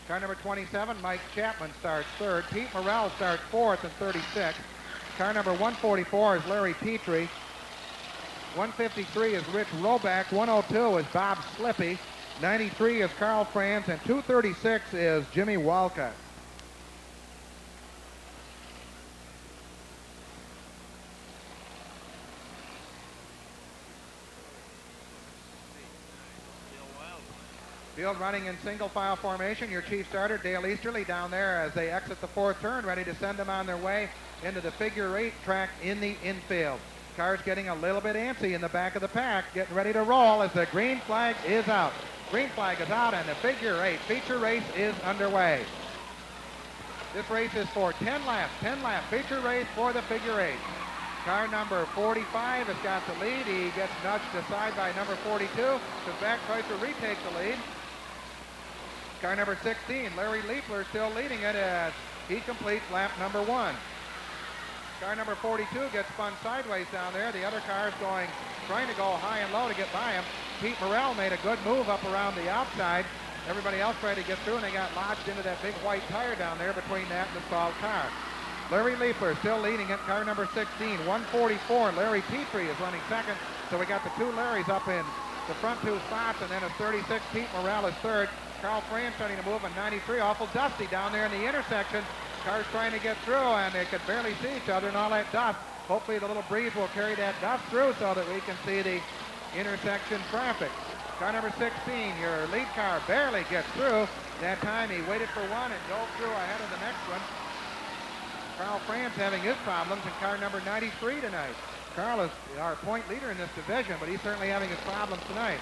Car number 27, Mike Chapman, starts third. Pete Morrell starts fourth in 36. Car number 144 is Larry Petrie. 153 is Rich Roback. 102 is Bob Slippy. 93 is Carl Franz. And 236 is Jimmy Walcott. Field running in single file formation. Your chief starter, Dale Easterly, down there as they exit the fourth turn, ready to send them on their way into the figure eight track in the infield. Cars getting a little bit antsy in the back of the pack, getting ready to roll as the green flag is out. Green flag is out and the figure eight feature race is underway. This race is for 10 laps, feature race for the figure eight. Car number 45 has got the lead. He gets nudged aside by number 42. Comes back, tries to retake the lead. Car number 16, Larry Liefler, still leading it as he completes lap number 1. Car number 42 gets spun sideways down there. The other car is trying to go high and low to get by him. Pete Morrell made a good move up around the outside. Everybody else tried to get through, and they got lodged into that big white tire down there between that and the stalled car. Larry Liefler still leading it, car number 16. 144, Larry Petrie is running second. So we got the two Larrys up in the front two spots, and then at 36, Pete Morrell is third. Carl Franz starting to move on 93, awful dusty down there in the intersection. Cars trying to get through, and they could barely see each other and all that dust. Hopefully the little breeze will carry that dust through so that we can see the intersection traffic. Car number 16, your lead car, barely gets through. That time he waited for one and dove through ahead of the next one. Carl Franz having his problems in car number 93 tonight. Carl is our point leader in this division, but he's certainly having his problems tonight.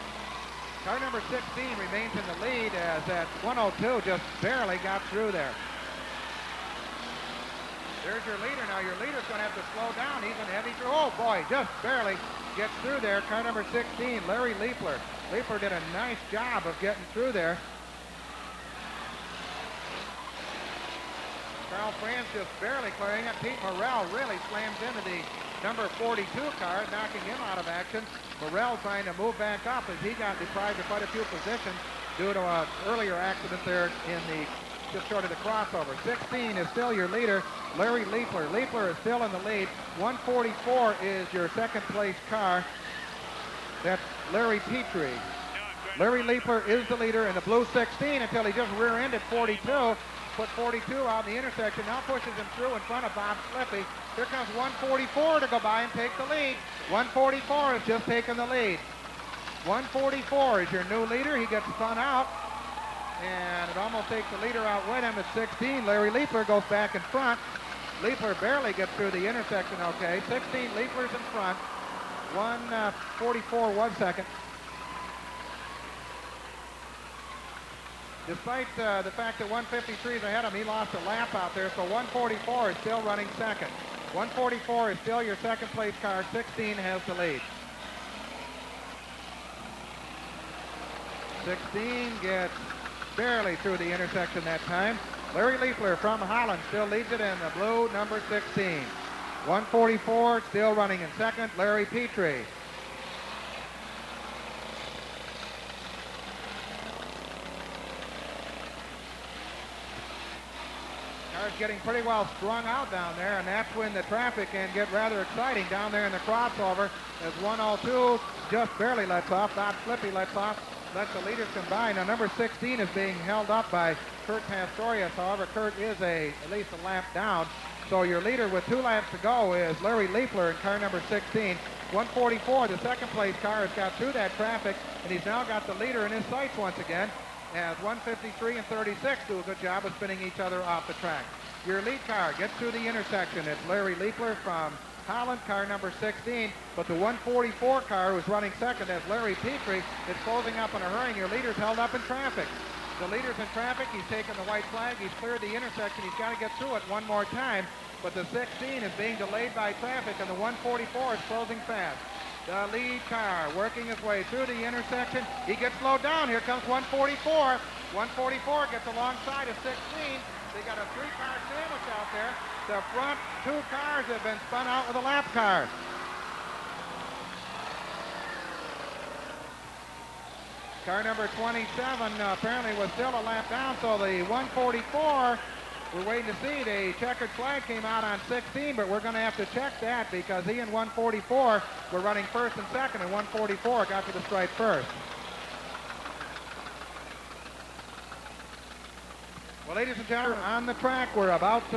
Car number 16 remains in the lead as that 102 just barely got through there. There's your leader. Now your leader's going to have to slow down. He's in heavy through. Oh boy, just barely gets through there. Car number 16, Larry Liefler. Liefler did a nice job of getting through there. Carl Franz just barely clearing it. Pete Morrell really slams into the number 42 car, knocking him out of action. Morrell trying to move back up as he got deprived of quite a few positions due to an earlier accident there in the just short of the crossover. 16 is still your leader, Larry Liefler. Liefler is still in the lead. 144 is your second place car. That's Larry Petrie. Larry Liefler is the leader in the blue 16 until he just rear-ended 42. Put 42 out in the intersection, now pushes him through in front of Bob Slippy. Here comes 144 to go by and take the lead. 144 has just taken the lead. 144 is your new leader. He gets spun out, and it almost takes the leader out with him at 16. Larry Liefler goes back in front. Liefler barely gets through the intersection okay. 16, Liefler's in front. 144 was second. Despite the fact that 153 is ahead of him, he lost a lap out there, so 144 is still running second. 144 is still your second place car. 16 has the lead. 16 gets barely through the intersection that time. Larry Liefler from Holland still leads it in the blue number 16. 144 still running in second, Larry Petrie. Cars getting pretty well strung out down there, and that's when the traffic can get rather exciting down there in the crossover as 102 just barely lets off. Bob Slippy lets off, lets the leaders combine. Now number 16 is being held up by Kurt Pastorius. However, Kurt is at least a lap down. So your leader with 2 laps to go is Larry Liefler in car number 16. 144, the second place car, has got through that traffic, and he's now got the leader in his sights once again, as 153 and 36 do a good job of spinning each other off the track. Your lead car gets through the intersection. It's Larry Liefler from Holland, car number 16, but the 144 car who's running second, that's Larry Petrie, is closing up in a hurry, and your leader's held up in traffic. The leader's in traffic. He's taken the white flag. He's cleared the intersection. He's got to get through it one more time, but the 16 is being delayed by traffic, and the 144 is closing fast. The lead car working his way through the intersection. He gets slowed down. Here comes 144. 144 gets alongside of 16. They got a 3-car sandwich out there. The front 2 cars have been spun out with a lap car. Car number 27 apparently was still a lap down, so the 144, we're waiting to see. The checkered flag came out on 16, but we're going to have to check that because he and 144 were running first and second, and 144 got to the stripe first. Well, ladies and gentlemen, on the track, we're about to